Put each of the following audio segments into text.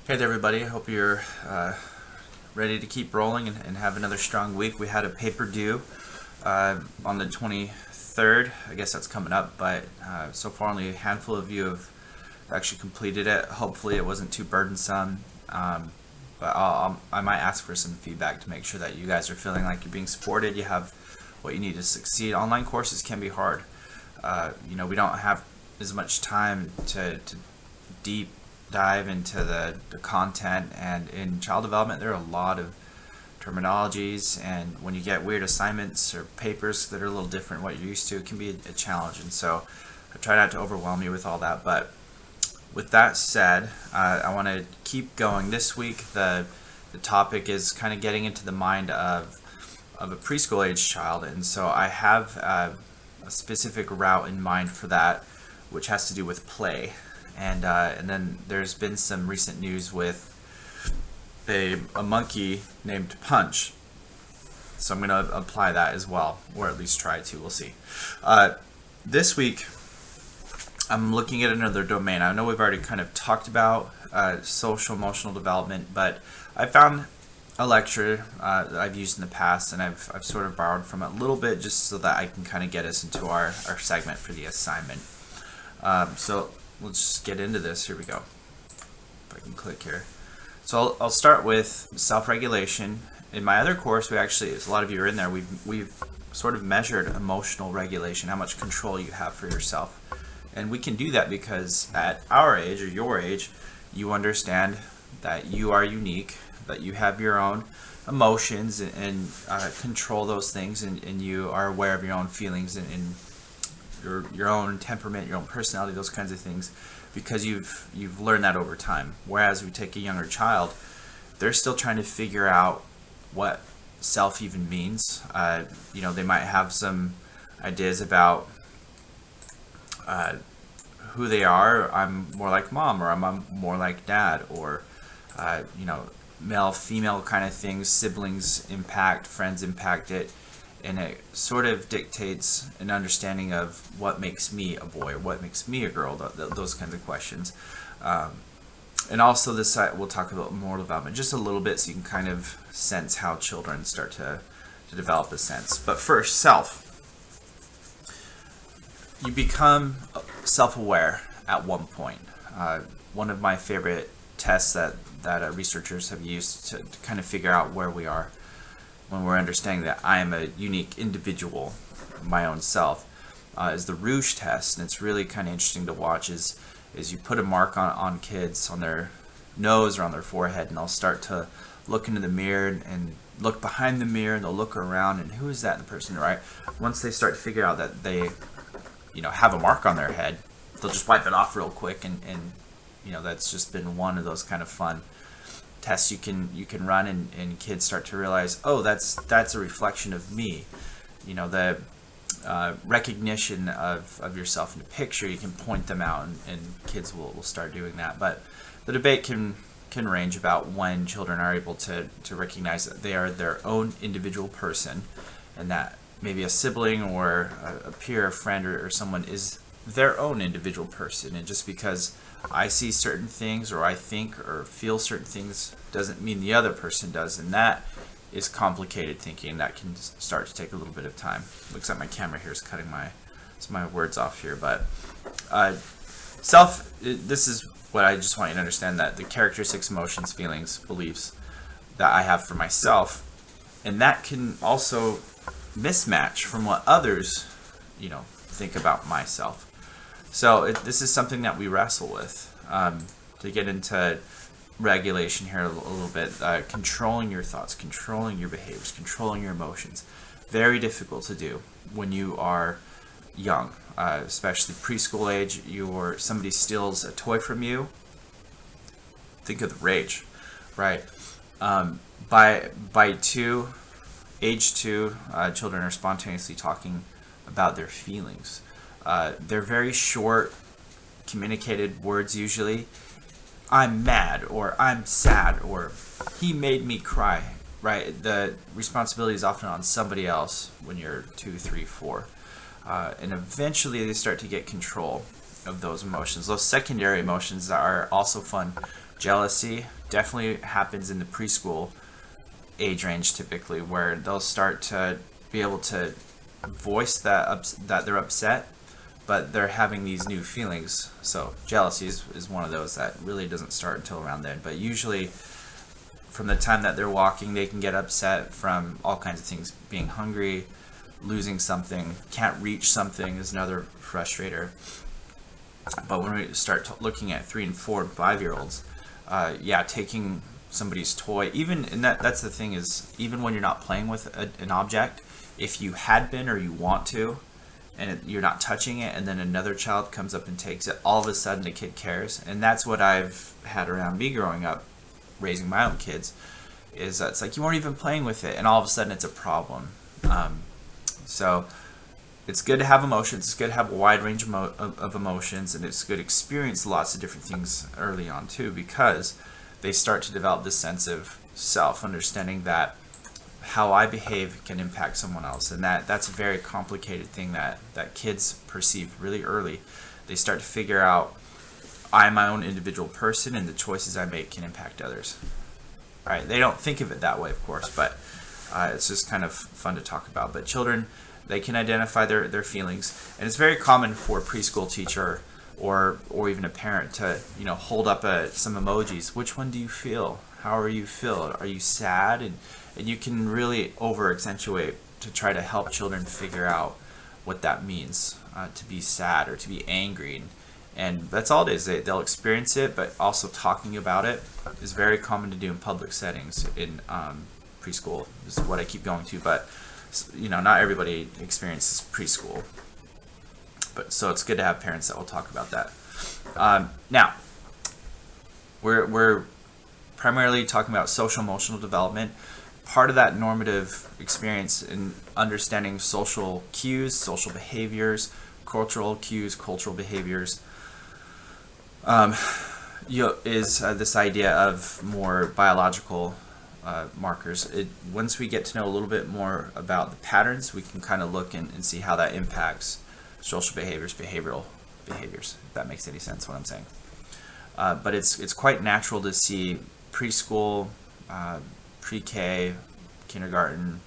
Hey there, everybody. I hope you're ready to keep rolling and have another strong week. We had a paper due on the 23rd. I guess that's coming up, but so far only a handful of you have actually completed it. Hopefully, it wasn't too burdensome. But I might ask for some feedback to make sure that you guys are feeling like you're being supported. You have what you need to succeed. Online courses can be hard. We don't have as much time to deep dive into the content, and in child development there are a lot of terminologies, and when you get weird assignments or papers that are a little different what you're used to, it can be a challenge. And so I try not to overwhelm you with all that. But with that said, I want to keep going. This week the topic is kind of getting into the mind of a preschool age child, and so I have a specific route in mind for that, which has to do with play. And then there's been some recent news with a monkey named Punch. So I'm going to apply that as well, or at least try to. We'll see. This week, I'm looking at another domain. I know we've already kind of talked about social emotional development, but I found a lecture that I've used in the past, and I've sort of borrowed from it a little bit just so that I can kind of get us into our segment for the assignment. So let's just get into this. Here we go. If I can click here. So I'll start with self-regulation. In my other course, we actually, as a lot of you are in there, we've sort of measured emotional regulation, how much control you have for yourself. And we can do that because at our age, or your age, you understand that you are unique, that you have your own emotions and control those things, and you are aware of your own feelings and your own temperament, your own personality, those kinds of things, because you've learned that over time. Whereas we take a younger child, they're still trying to figure out what self even means. They might have some ideas about who they are. I'm more like mom, or I'm more like dad, or male, female kind of things. Siblings impact, friends impact it. And it sort of dictates an understanding of what makes me a boy or what makes me a girl, those kinds of questions. And also this side, we'll talk about moral development just a little bit so you can kind of sense how children start to develop a sense. But first, self. You become self-aware at one point. One of my favorite tests that researchers have used to kind of figure out where we are when we're understanding that I am a unique individual, my own self, is the Rouge test. And it's really kind of interesting to watch is you put a mark on kids on their nose or on their forehead, and they'll start to look into the mirror and look behind the mirror, and they'll look around, and who is that in the person, right? Once they start to figure out that they have a mark on their head, they'll just wipe it off real quick, and that's just been one of those kind of fun tests you can run, and kids start to realize, oh, that's a reflection of me. The recognition of yourself in a picture, you can point them out, and kids will start doing that. But the debate can range about when children are able to recognize that they are their own individual person, and that maybe a sibling or a peer, a friend, or someone is their own individual person. And just because I see certain things or I think or feel certain things doesn't mean the other person does, and that is complicated thinking. That can start to take a little bit of time. Looks like my camera here is cutting my words off here, but this is what I just want you to understand, that the characteristics, emotions, feelings, beliefs that I have for myself, and that can also mismatch from what others think about myself. So this is something that we wrestle with. To get into regulation here a little bit, controlling your thoughts, controlling your behaviors, controlling your emotions. Very difficult to do when you are young, especially preschool age. Somebody steals a toy from you. Think of the rage, right? By age 2, children are spontaneously talking about their feelings. They're very short, communicated words usually. I'm mad, or I'm sad, or he made me cry, right? The responsibility is often on somebody else when you're 2, 3, 4. And eventually they start to get control of those emotions. Those secondary emotions are also fun Jealousy definitely happens in the preschool age range typically, where they'll start to be able to voice that they're upset, but they're having these new feelings. So jealousy is one of those that really doesn't start until around then. But usually from the time that they're walking, they can get upset from all kinds of things. Being hungry, losing something, can't reach something is another frustrator. But when we start looking at 3 and 4 and 5-year-olds, taking somebody's toy, even, and that's the thing, is even when you're not playing with an object, if you had been or you want to, and you're not touching it, and then another child comes up and takes it, all of a sudden the kid cares. And that's what I've had around me growing up, raising my own kids, is that it's like you weren't even playing with it, and all of a sudden it's a problem. So it's good to have emotions. It's good to have a wide range of emotions, and it's good to experience lots of different things early on too, because they start to develop this sense of self, understanding that how I behave can impact someone else, and that's a very complicated thing that kids perceive really early. They start to figure out, I'm my own individual person, and the choices I make can impact others. All right, they don't think of it that way, of course, but it's just kind of fun to talk about. But children, they can identify their feelings, and it's very common for a preschool teacher or even a parent to hold up some emojis. Which one do you feel? How are you feel? Are you sad? And you can really over accentuate to try to help children figure out what that means, to be sad or to be angry. And that's all it is. They'll experience it, but also talking about it is very common to do in public settings in preschool. This is what I keep going to, but not everybody experiences preschool. But so it's good to have parents that will talk about that. Now, we're primarily talking about social emotional development. Part of that normative experience in understanding social cues, social behaviors, cultural cues, cultural behaviors, is this idea of more biological markers. Once we get to know a little bit more about the patterns, we can kind of look and see how that impacts social behaviors, behavioral behaviors, if that makes any sense what I'm saying. But it's quite natural to see preschool, pre-K, kindergarten,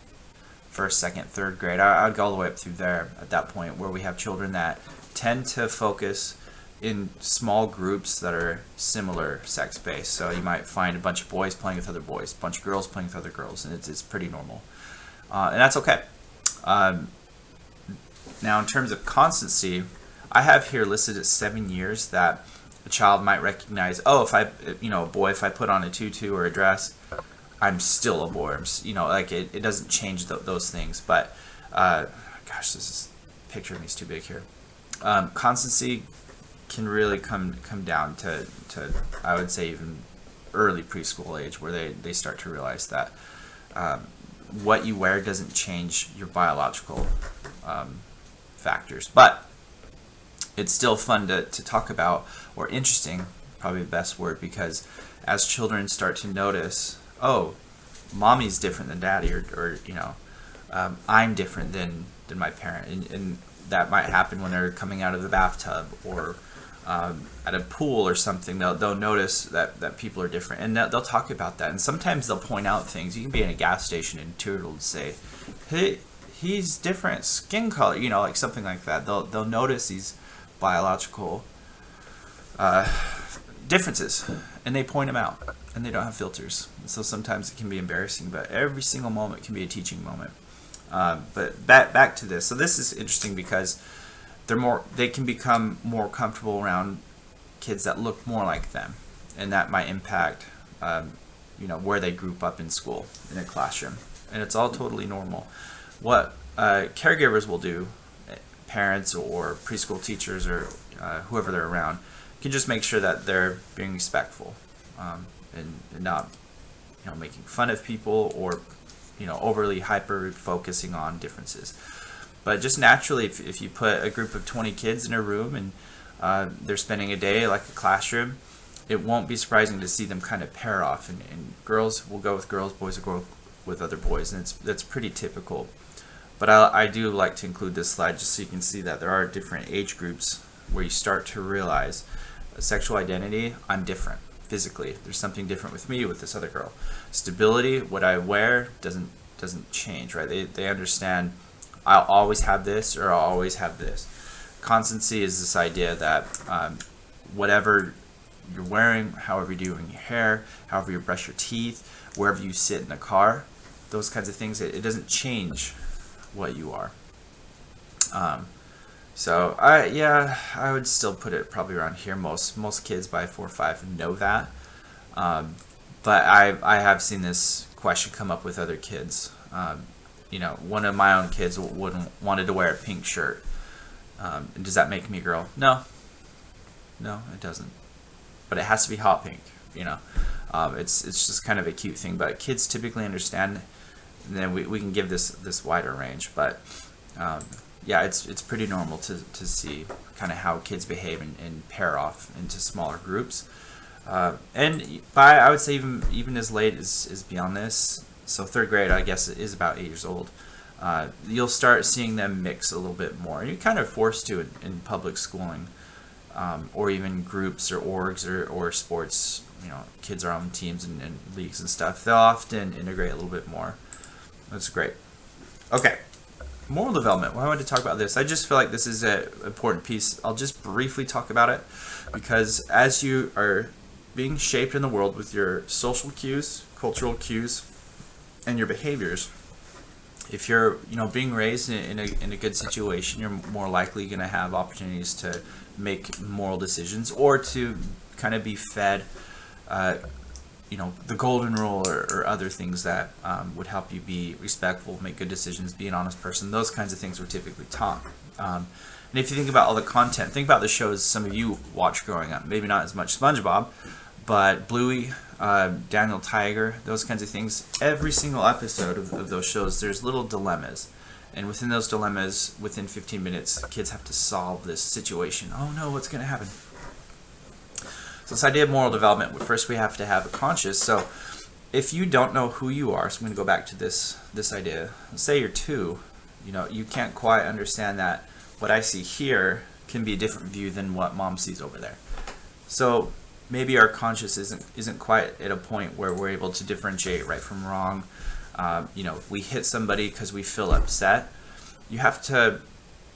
first, second, third grade. I'd go all the way up through there at that point, where we have children that tend to focus in small groups that are similar sex based. So you might find a bunch of boys playing with other boys, a bunch of girls playing with other girls, and it's pretty normal. And that's okay. Now, in terms of constancy, I have here listed at 7 years that a child might recognize, if I put on a tutu or a dress, I'm still a boy. It doesn't change those things. But this picture of me is too big here. Constancy can really come down to I would say even early preschool age, where they start to realize that what you wear doesn't change your biological factors. But it's still fun to talk about, or interesting, probably the best word, because as children start to notice, mommy's different than daddy, or I'm different than my parent, and that might happen when they're coming out of the bathtub or at a pool or something. They'll notice that people are different, and they'll talk about that. And sometimes they'll point out things. You can be in a gas station and two will say, "Hey, he's different skin color," like something like that. They'll notice these biological differences, and they point them out, and they don't have filters. So sometimes it can be embarrassing, but every single moment can be a teaching moment. But back to this. So this is interesting because they can become more comfortable around kids that look more like them, and that might impact where they group up in school, in a classroom, and it's all totally normal. What caregivers will do, parents or preschool teachers or whoever they're around, can just make sure that they're being respectful and not making fun of people or overly hyper focusing on differences. But just naturally, if you put a group of 20 kids in a room and they're spending a day like a classroom, it won't be surprising to see them kind of pair off, and girls will go with girls, boys will go with other boys, and that's pretty typical. But I do like to include this slide just so you can see that there are different age groups where you start to realize sexual identity, I'm different. physically. There's something different with me with this other girl. Stability, what I wear doesn't change, right? They understand I'll always have this or I'll always have this. Constancy is this idea that whatever you're wearing, however you do in your hair, however you brush your teeth, wherever you sit in the car, those kinds of things, it doesn't change what you are. So I would still put it probably around here. Most kids by 4 or 5 know that. But I have seen this question come up with other kids. One of my own kids wanted to wear a pink shirt. And does that make me a girl? No, it doesn't. But it has to be hot pink. It's just kind of a cute thing. But kids typically understand. And then we can give this wider range. But it's pretty normal to see kind of how kids behave and pair off into smaller groups. And I would say even as late as beyond this, so 3rd grade, I guess, is about 8 years old. You'll start seeing them mix a little bit more. You're kind of forced to in public schooling, or even groups or orgs or sports. Kids are on teams and leagues and stuff. They'll often integrate a little bit more. That's great. Okay, moral development. Why I wanted to talk about this, I just feel like this is an important piece. I'll just briefly talk about it because as you are being shaped in the world with your social cues, cultural cues, and your behaviors, if you're being raised in a good situation, you're more likely going to have opportunities to make moral decisions or to kind of be fed the golden rule or other things that would help you be respectful, make good decisions, be an honest person. Those kinds of things were typically taught. And if you think about all the content, think about the shows some of you watched growing up. Maybe not as much SpongeBob, but Bluey, Daniel Tiger, those kinds of things. Every single episode of those shows, there's little dilemmas. And within those dilemmas, within 15 minutes, kids have to solve this situation. Oh no, what's going to happen? So this idea of moral development, first we have to have a conscious. So if you don't know who you are, so I'm going to go back to this idea. Let's say you're 2, you can't quite understand that what I see here can be a different view than what mom sees over there. So maybe our conscious isn't quite at a point where we're able to differentiate right from wrong. If we hit somebody because we feel upset, you have to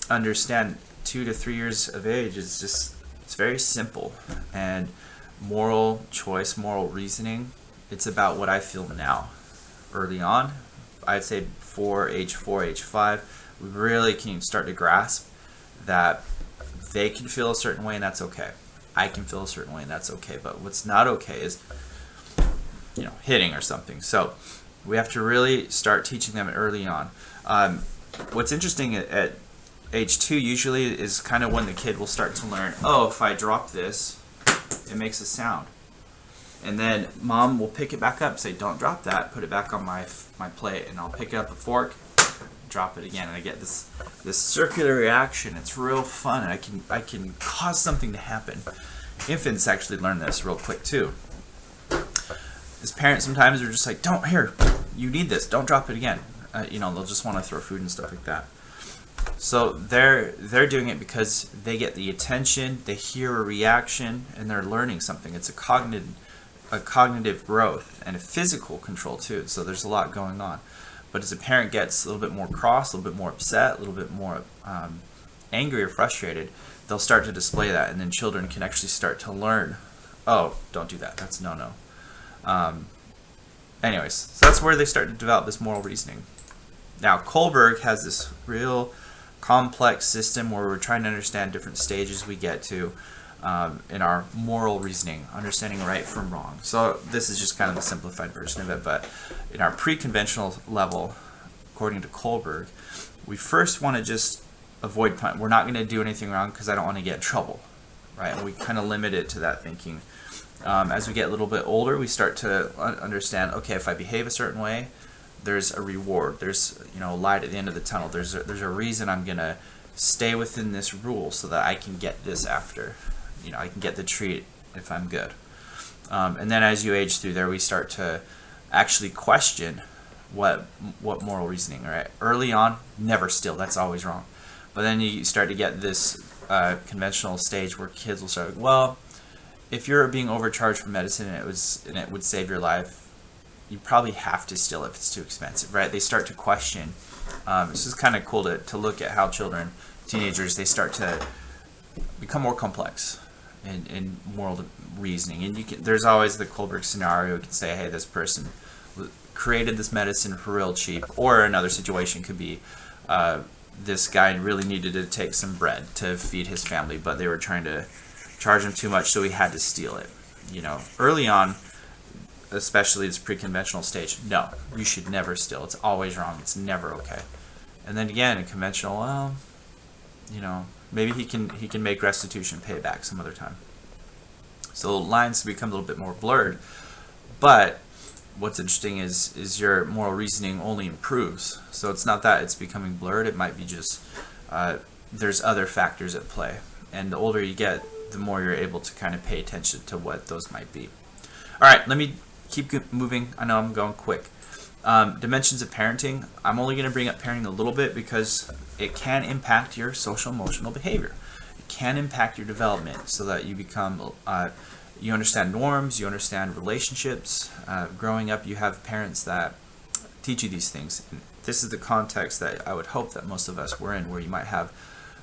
understand 2 to 3 years of age it's very simple. And moral choice, moral reasoning, it's about what I feel now. Early on, I'd say age 4, age 5, we really can start to grasp that they can feel a certain way and that's okay. I can feel a certain way and that's okay. But what's not okay is hitting or something. So we have to really start teaching them early on. What's interesting at age 2 usually is kind of when the kid will start to learn, oh, if I drop this, it makes a sound. And then mom will pick it back up, say, don't drop that, put it back on my plate, and I'll pick up a fork, drop it again, and I get this circular reaction. It's real fun, and I can cause something to happen. Infants actually learn this real quick too. As parents, sometimes they're just like, you need this, don't drop it again. They'll just want to throw food and stuff like that. So they're doing it because they get the attention, they hear a reaction, and they're learning something. It's a cognitive growth and a physical control too. So there's a lot going on. But as a parent gets a little bit more cross, a little bit more upset, a little bit more angry or frustrated, they'll start to display that, and then children can actually start to learn, oh, don't do that, that's no. Anyways, so that's where they start to develop this moral reasoning. Now, Kohlberg has this real complex system where we're trying to understand different stages we get to in our moral reasoning, understanding right from wrong. So this is just kind of the simplified version of it, but in our pre-conventional level, according to Kohlberg, we first want to just avoid punishment. We're not going to do anything wrong because I don't want to get in trouble, right? And we kind of limit it to that thinking. As we get a little bit older, we start to understand, okay, if I behave a certain way, there's a reward. There's light at the end of the tunnel. There's a reason I'm going to stay within this rule so that I can get this after. I can get the treat if I'm good. And then as you age through there, we start to actually question what moral reasoning, right? Early on, never steal. That's always wrong. But then you start to get this conventional stage where kids will start, well, if you're being overcharged for medicine and it would save your life, you probably have to steal it if it's too expensive, right? They start to question. This is kind of cool to look at how children, teenagers, they start to become more complex in moral reasoning. And there's always the Kohlberg scenario. You can say, hey, this person created this medicine for real cheap. Or another situation could be this guy really needed to take some bread to feed his family, but they were trying to charge him too much, so he had to steal it. Early on, especially this pre-conventional stage, no, you should never steal. It's always wrong. It's never okay. And then again, in conventional, well, maybe he can make restitution, pay it back some other time. So lines become a little bit more blurred. But what's interesting is your moral reasoning only improves. So it's not that it's becoming blurred. It might be just there's other factors at play. And the older you get, the more you're able to kind of pay attention to what those might be. All right, let me keep moving. I know I'm going quick. Dimensions of parenting. I'm only going to bring up parenting a little bit because it can impact your social emotional behavior. It can impact your development so that you become, you understand norms, you understand relationships. Growing up, you have parents that teach you these things. And this is the context that I would hope that most of us were in, where you might have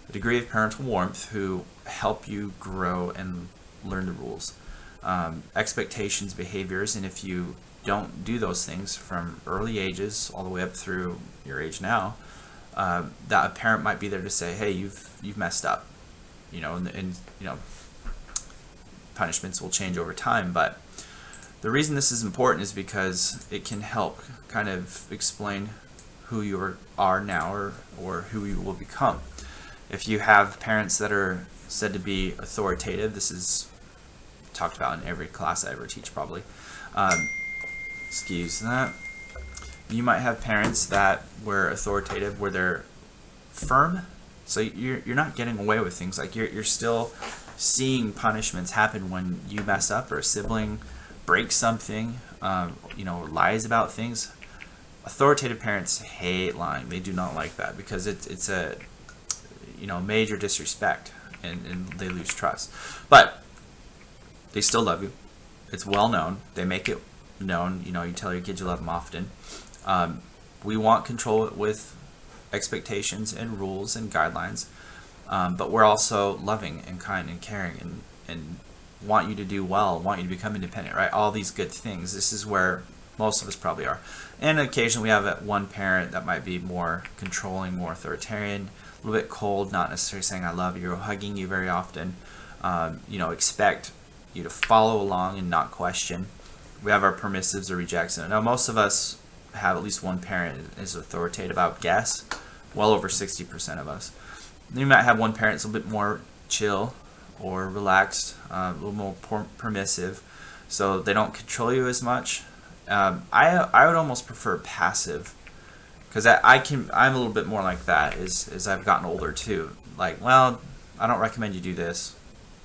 a degree of parental warmth who help you grow and learn the rules. Expectations, behaviors, and if you don't do those things from early ages all the way up through your age now, that a parent might be there to say, hey, you've messed up, and punishments will change over time. But the reason this is important is because it can help kind of explain who you are now or who you will become. If you have parents that are said to be authoritative, this is talked about in every class I ever teach probably. Excuse that. You might have parents that were authoritative, where they're firm, so you're not getting away with things. Like you're still seeing punishments happen when you mess up or a sibling breaks something, lies about things. Authoritative parents hate lying. They do not like that because it's a major disrespect, and they lose trust. But they still love you. It's well known. They make it known. You tell your kids you love them often. We want control with expectations and rules and guidelines, but we're also loving and kind and caring and want you to do well, want you to become independent, right? All these good things. This is where most of us probably are. And occasionally we have one parent that might be more controlling, more authoritarian, a little bit cold, not necessarily saying I love you or hugging you very often. Expect you to follow along and not question. We have our permissives or rejects. Now most of us have at least one parent is authoritative. I would guess well over 60% of us. Then you might have one parent that's a little bit more chill or relaxed, a little more permissive, so they don't control you as much. I would almost prefer passive, because I'm a little bit more like that as I've gotten older too. Like, well, I don't recommend you do this,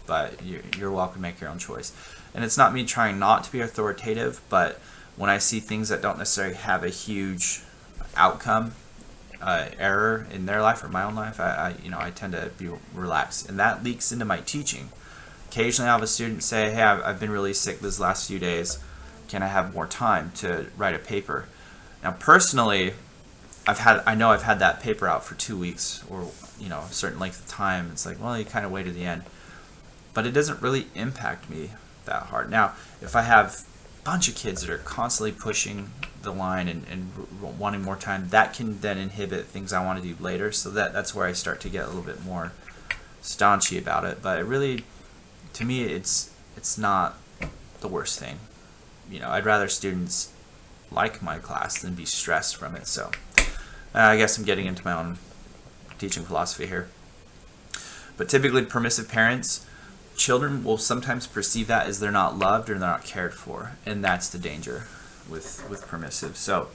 but you're welcome to make your own choice. And it's not me trying not to be authoritative, but when I see things that don't necessarily have a huge outcome, error in their life or my own life, I tend to be relaxed, and that leaks into my teaching. Occasionally I'll have a student say, hey, I've been really sick these last few days. Can I have more time to write a paper? Now personally, I know I've had that paper out for 2 weeks or a certain length of time. It's like, well, you kind of wait to the end, but it doesn't really impact me that hard. Now if I have a bunch of kids that are constantly pushing the line and wanting more time, that can then inhibit things I want to do later. So that's where I start to get a little bit more staunchy about it. But it really, to me, it's not the worst thing. I'd rather students like my class than be stressed from it. So I guess I'm getting into my own teaching philosophy here. But typically permissive parents, children will sometimes perceive that as they're not loved or they're not cared for, and that's the danger with permissive. So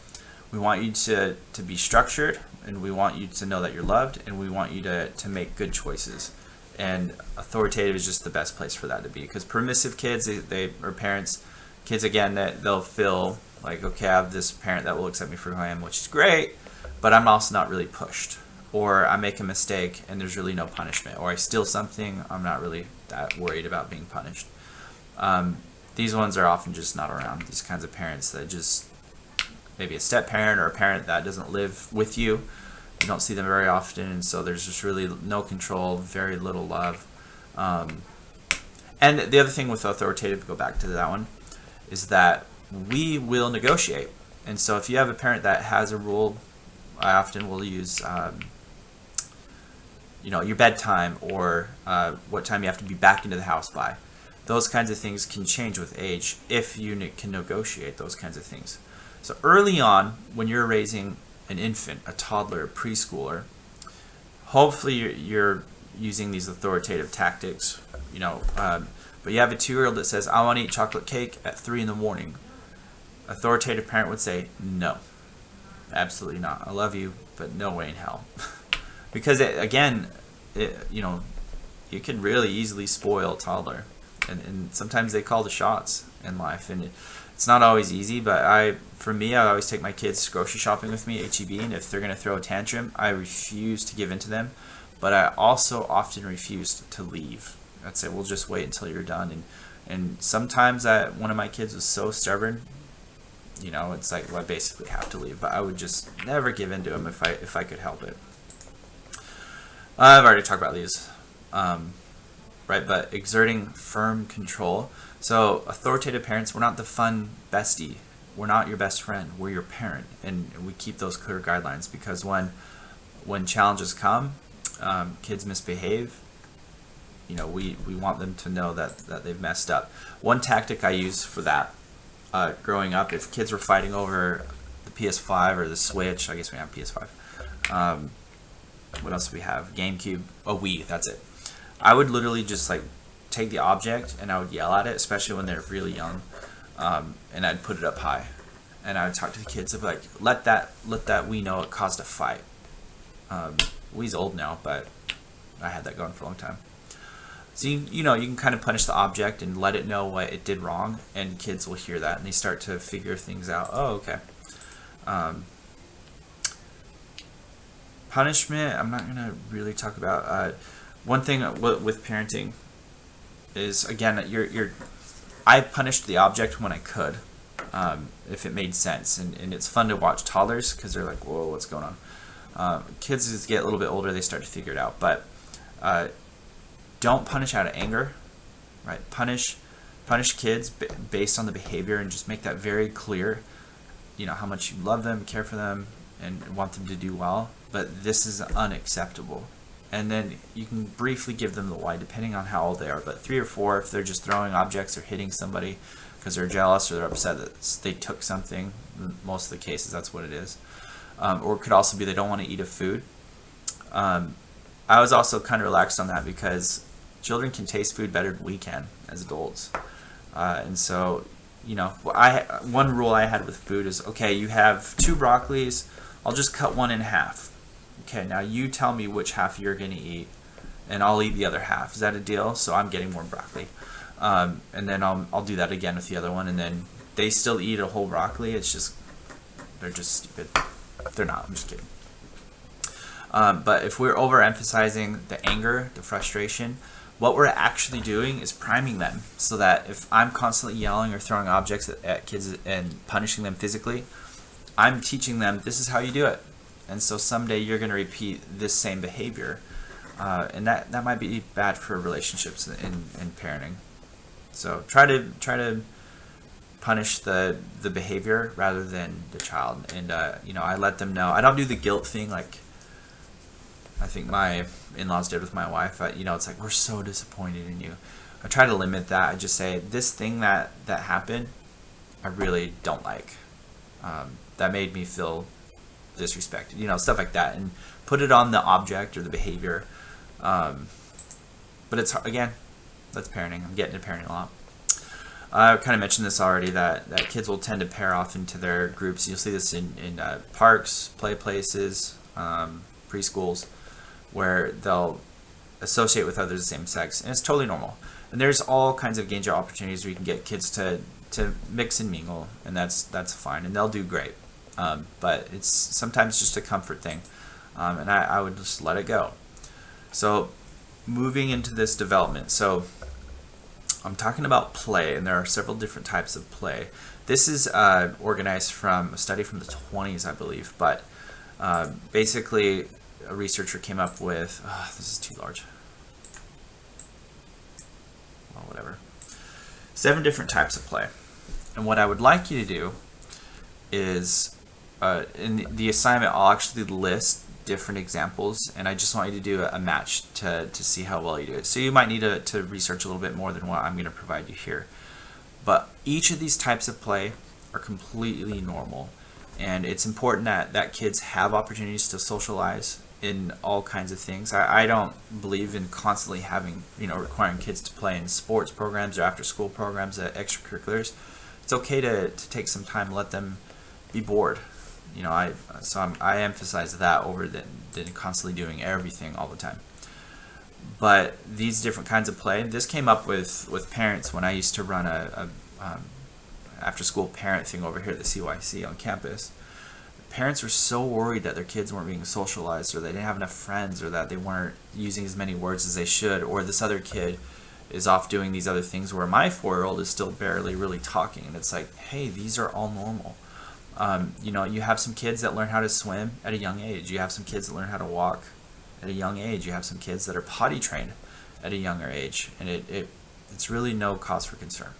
we want you to be structured, and we want you to know that you're loved, and we want you to make good choices. And authoritative is just the best place for that to be, because permissive kids, or parents, kids again, that they'll feel like, okay, I have this parent that will accept me for who I am, which is great, but I'm also not really pushed. Or I make a mistake and there's really no punishment. Or I steal something, I'm not really that worried about being punished. These ones are often just not around. These kinds of parents that just, maybe a step parent or a parent that doesn't live with you. You don't see them very often, and so there's just really no control, very little love. And the other thing with authoritative, go back to that one, is that we will negotiate. And so if you have a parent that has a rule, I often will use your bedtime, or what time you have to be back into the house by. Those kinds of things can change with age if you can negotiate those kinds of things. So early on, when you're raising an infant, a toddler, a preschooler, hopefully you're using these authoritative tactics, but you have a 2-year-old that says, I want to eat chocolate cake at 3 in the morning. Authoritative parent would say, no, absolutely not. I love you, but no way in hell. Because you can really easily spoil a toddler. And sometimes they call the shots in life. And it's not always easy, but for me, I always take my kids grocery shopping with me, HEB, and if they're going to throw a tantrum, I refuse to give in to them. But I also often refuse to leave. I'd say, we'll just wait until you're done. And sometimes one of my kids was so stubborn, it's like, well, I basically have to leave. But I would just never give in to him if I could help it. I've already talked about these. Right, but exerting firm control. So authoritative parents, we're not the fun bestie. We're not your best friend. We're your parent, and we keep those clear guidelines, because when challenges come, kids misbehave. We want them to know that they've messed up. One tactic I use for that, growing up, if kids were fighting over the PS5 or the Switch, I guess we have PS5. What else do we have? GameCube, Wii. That's it. I would literally just take the object and I would yell at it, especially when they're really young, and I'd put it up high, and I would talk to the kids. I'd be like, let that Wii know it caused a fight. Wii's old now, but I had that going for a long time. So you can kind of punish the object and let it know what it did wrong, and kids will hear that and they start to figure things out. Oh, okay. Punishment, I'm not going to really talk about. One thing with parenting is, again, I punished the object when I could, if it made sense. And it's fun to watch toddlers, because they're like, whoa, what's going on? Kids, as they get a little bit older, they start to figure it out. But don't punish out of anger, right? Punish kids based on the behavior, and just make that very clear, how much you love them, care for them, and want them to do well. But this is unacceptable. And then you can briefly give them the why, depending on how old they are. But 3 or 4, if they're just throwing objects or hitting somebody because they're jealous or they're upset that they took something, most of the cases that's what it is. Or it could also be they don't want to eat a food. I was also kind of relaxed on that, because children can taste food better than we can as adults. And so, one rule I had with food is, okay, you have 2 broccolis, I'll just cut one in half. Okay, now you tell me which half you're going to eat, and I'll eat the other half. Is that a deal? So I'm getting more broccoli. And then I'll do that again with the other one, and then they still eat a whole broccoli. It's just, they're just stupid. They're not, I'm just kidding. But if we're overemphasizing the anger, the frustration, what we're actually doing is priming them, so that if I'm constantly yelling or throwing objects at kids and punishing them physically, I'm teaching them this is how you do it. And so someday you're going to repeat this same behavior, and that might be bad for relationships in parenting. So try to punish the behavior rather than the child. And I let them know. I don't do the guilt thing like I think my in-laws did with my wife. It's like, we're so disappointed in you. I try to limit that. I just say, this thing that happened, I really don't like. That made me feel disrespected, stuff like that, and put it on the object or the behavior. But it's, again, that's parenting. I'm getting into parenting a lot. I kind of mentioned this already, that kids will tend to pair off into their groups. You'll see this in parks, play places, preschools, where they'll associate with others of the same sex, and it's totally normal. And there's all kinds of danger opportunities where you can get kids to mix and mingle, and that's fine, and they'll do great. But it's sometimes just a comfort thing, and I would just let it go. So moving into this development, so I'm talking about play, and there are several different types of play. This is organized from a study from the 20s, I believe, but basically a researcher came up with, this is too large, well, whatever, 7 different types of play. And what I would like you to do is, in the assignment, I'll actually list different examples, and I just want you to do a match to see how well you do it. So you might need to research a little bit more than what I'm going to provide you here. But each of these types of play are completely normal, and it's important that kids have opportunities to socialize in all kinds of things. I don't believe in constantly having, requiring kids to play in sports programs or after school programs, extracurriculars. It's okay to take some time, let them be bored. I emphasize that over than constantly doing everything all the time. But these different kinds of play, this came up with parents when I used to run a after school parent thing over here at the CYC on campus. Parents were so worried that their kids weren't being socialized, or they didn't have enough friends, or that they weren't using as many words as they should, or this other kid is off doing these other things where my 4-year-old is still barely really talking. And it's like, hey, these are all normal. You have some kids that learn how to swim at a young age. You have some kids that learn how to walk at a young age. You have some kids that are potty trained at a younger age, and it's really no cause for concern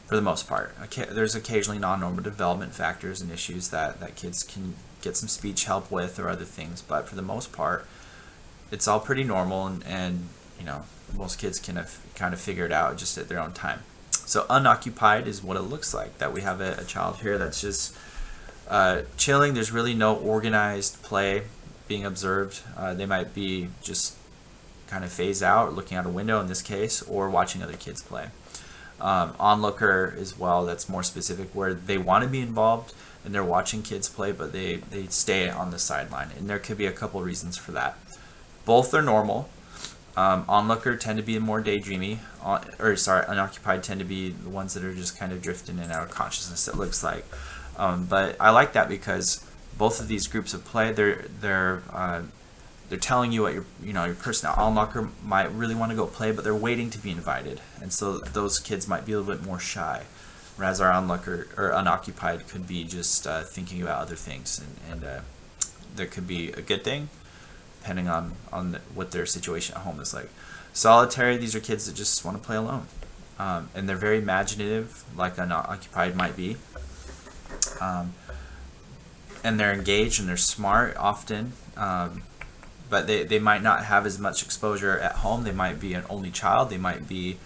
for the most part. There's occasionally non-normal development factors and issues that kids can get some speech help with or other things, but for the most part, it's all pretty normal, and most kids can kind of figure it out just at their own time. So unoccupied is what it looks like, that we have a child here that's just chilling. There's really no organized play being observed. They might be just kind of phase out, looking out a window in this case, or watching other kids play. Onlooker as well, that's more specific, where they want to be involved and they're watching kids play, but they stay on the sideline, and there could be a couple reasons for that. Both are normal. Onlooker tend to be more daydreamy, unoccupied tend to be the ones that are just kind of drifting in and out of consciousness, it looks like. But I like that because both of these groups of play, they're telling you what your personality. Onlooker might really want to go play, but they're waiting to be invited, and so those kids might be a little bit more shy, whereas our onlooker or unoccupied could be just thinking about other things, and there could be a good thing depending on what their situation at home is like. Solitary, these are kids that just want to play alone, and they're very imaginative, like unoccupied might be, and they're engaged and they're smart often, but they might not have as much exposure at home. They might be an only child. They might be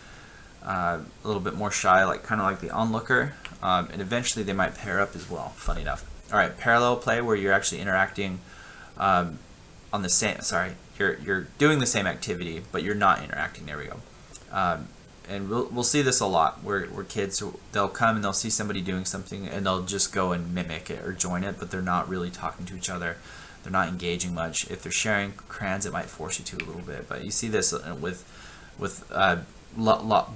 a little bit more shy, kind of like the onlooker, and eventually they might pair up as well, funny enough. All right, parallel play, where you're actually interacting on the same, you're doing the same activity, but you're not interacting. There we go. And we'll see this a lot, where kids, they'll come and they'll see somebody doing something and they'll just go and mimic it or join it, but they're not really talking to each other. They're not engaging much. If they're sharing crayons, it might force you to a little bit, but you see this with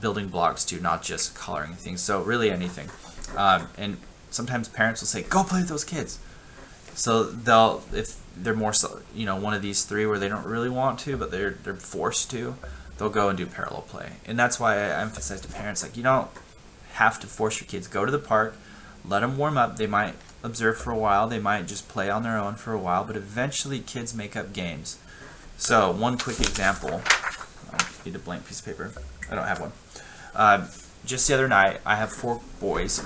building blocks too, not just coloring things. So really anything. And sometimes parents will say, "Go play with those kids." So if they're more one of these 3 where they don't really want to, but they're forced to, they'll go and do parallel play. And that's why I emphasize to parents, you don't have to force your kids. Go to the park, let them warm up. They might observe for a while, they might just play on their own for a while, but eventually kids make up games. So one quick example, I need a blank piece of paper, I don't have one. Just the other night, I have 4 boys.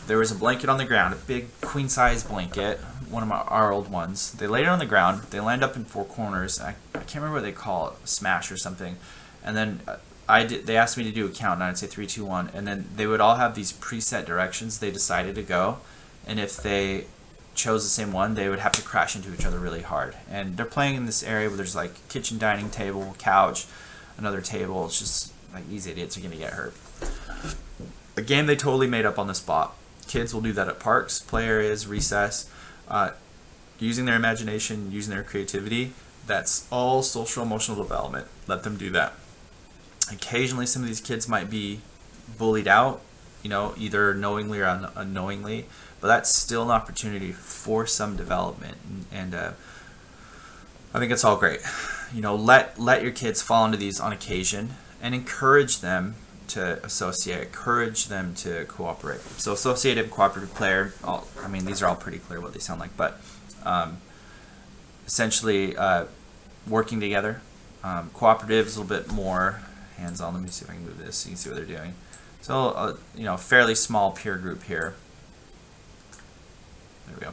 There was a blanket on the ground, a big queen size blanket, one of our old ones. They laid it on the ground, they lined up in 4 corners. I can't remember what they call it, smash or something. And then they asked me to do a count, and I'd say 3, 2, 1, and then they would all have these preset directions they decided to go, and if they chose the same one, they would have to crash into each other really hard. And they're playing in this area where there's kitchen, dining table, couch, another table. It's just these idiots are gonna get hurt. A game they totally made up on the spot. Kids will do that at parks, play areas, recess, using their imagination, using their creativity. That's all social emotional development. Let them do that. Occasionally some of these kids might be bullied out, either knowingly or unknowingly, but that's still an opportunity for some development, and I think it's all great. Let your kids fall into these on occasion and encourage them to associate, encourage them to cooperate. So associative, cooperative, player, I mean, these are all pretty clear what they sound like, but essentially working together. Cooperative is a little bit more hands-on. Let me see if I can move this so you can see what they're doing. So, you know, fairly small peer group here. There we go.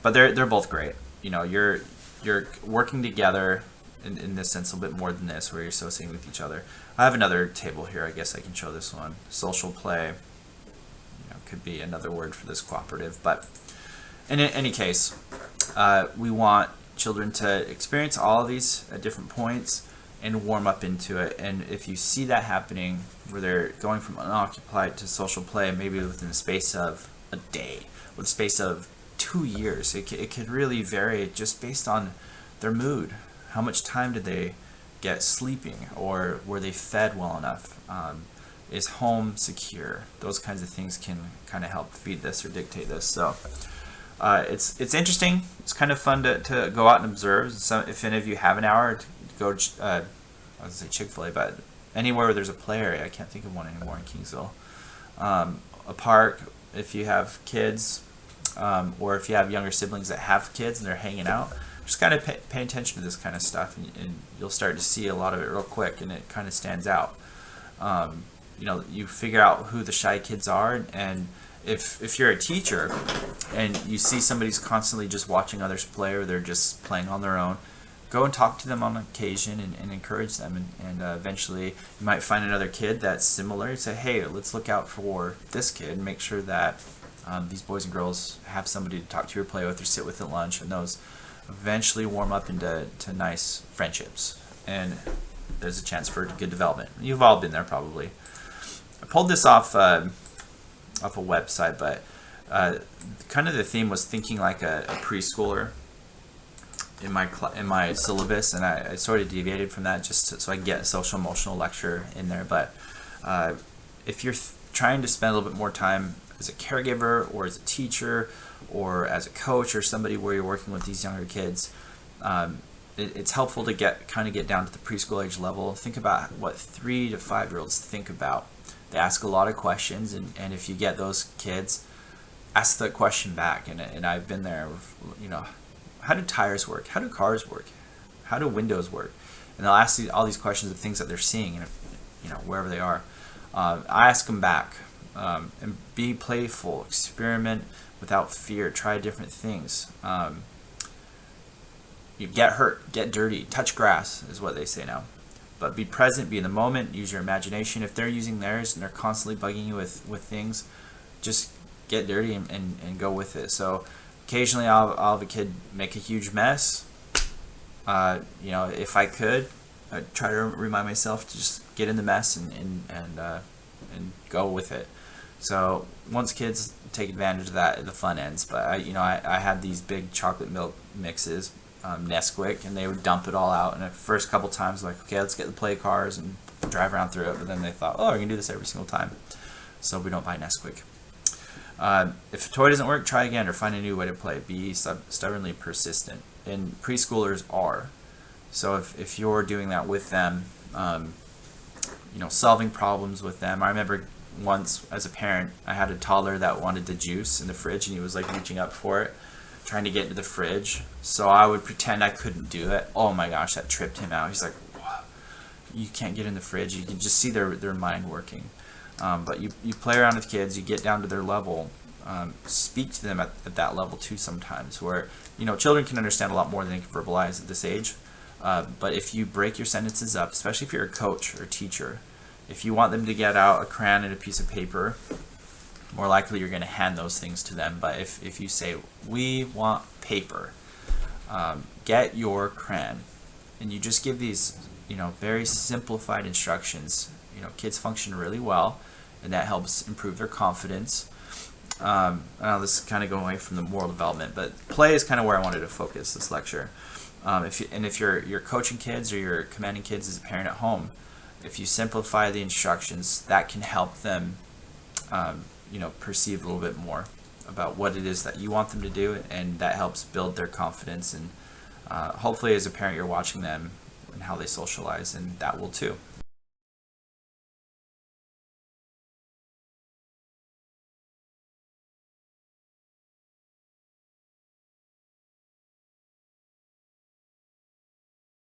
But they're both great. You know, you're working together in this sense a little bit more than this, where you're associating with each other. I have another table here. I guess I can show this one. Social play, you know, could be another word for this cooperative. But in any case, we want children to experience all of these at different points and warm up into it. And if you see that happening, where they're going from unoccupied to social play, maybe within the space of a day, with the space of 2 years, it could really vary just based on their mood. How much time did they get sleeping, or were they fed well enough? Is home secure? Those kinds of things can kind of help feed this or dictate this. So it's interesting. It's kind of fun to go out and observe. So if any of you have an hour to go, I was gonna say Chick-fil-A, but anywhere where there's a play area. I can't think of one anymore in Kingsville. A park, if you have kids, or if you have younger siblings that have kids and they're hanging out, just kind of pay attention to this kind of stuff, and you'll start to see a lot of it real quick, and it kind of stands out. You know, you figure out who the shy kids are, and if you're a teacher and you see somebody's constantly just watching others play, or they're just playing on their own, go and talk to them on occasion and encourage them, and eventually you might find another kid that's similar. You say, hey, let's look out for this kid and make sure that these boys and girls have somebody to talk to or play with or sit with at lunch, and those eventually warm up into nice friendships, and there's a chance for good development. You've all been there probably. I pulled this off a website, but kind of the theme was thinking like a preschooler in my syllabus, and I sort of deviated from that just so I can get a social emotional lecture in there. But if you're trying to spend a little bit more time as a caregiver or as a teacher or as a coach or somebody where you're working with these younger kids, it's helpful to get down to the preschool age level. Think about what 3 to 5 year olds think about. They ask a lot of questions, and if you get those kids, ask the question back. And I've been there with, you know, how do tires work? How do cars work? How do windows work? And they'll ask all these questions of things that they're seeing, you know, wherever they are. I ask them back, and be playful, experiment without fear, try different things. You get hurt, get dirty, touch grass is what they say now. But be present, be in the moment, use your imagination. If they're using theirs and they're constantly bugging you with things, just get dirty and go with it. So occasionally I'll have a kid make a huge mess. You know, if I could, I'd try to remind myself to just get in the mess and go with it. So once kids take advantage of that, the fun ends. But I had these big chocolate milk mixes, Nesquik, and they would dump it all out. And the first couple times, like, okay, let's get the play cars and drive around through it. But then they thought, oh, we're gonna do this every single time, so we don't buy Nesquik. If a toy doesn't work, try again or find a new way to play. Be stubbornly persistent. And preschoolers are. So if you're doing that with them, you know, solving problems with them. I remember once as a parent, I had a toddler that wanted the juice in the fridge, and he was like reaching up for it, trying to get into the fridge. So I would pretend I couldn't do it. Oh my gosh, that tripped him out. He's like, "Whoa, you can't get in the fridge." You can just see their mind working. But you play around with kids, you get down to their level, speak to them at that level too sometimes, where, you know, children can understand a lot more than they can verbalize at this age. But if you break your sentences up, especially if you're a coach or teacher, if you want them to get out a crayon and a piece of paper, more likely you're going to hand those things to them. But if you say, we want paper, get your crayon, and you just give these, you know, very simplified instructions, you know, kids function really well, and that helps improve their confidence. I know this is kind of going away from the moral development, but play is kind of where I wanted to focus this lecture. If you're coaching kids or you're commanding kids as a parent at home, if you simplify the instructions, that can help them, you know, perceive a little bit more about what it is that you want them to do, and that helps build their confidence. And hopefully, as a parent, you're watching them and how they socialize, and that will too.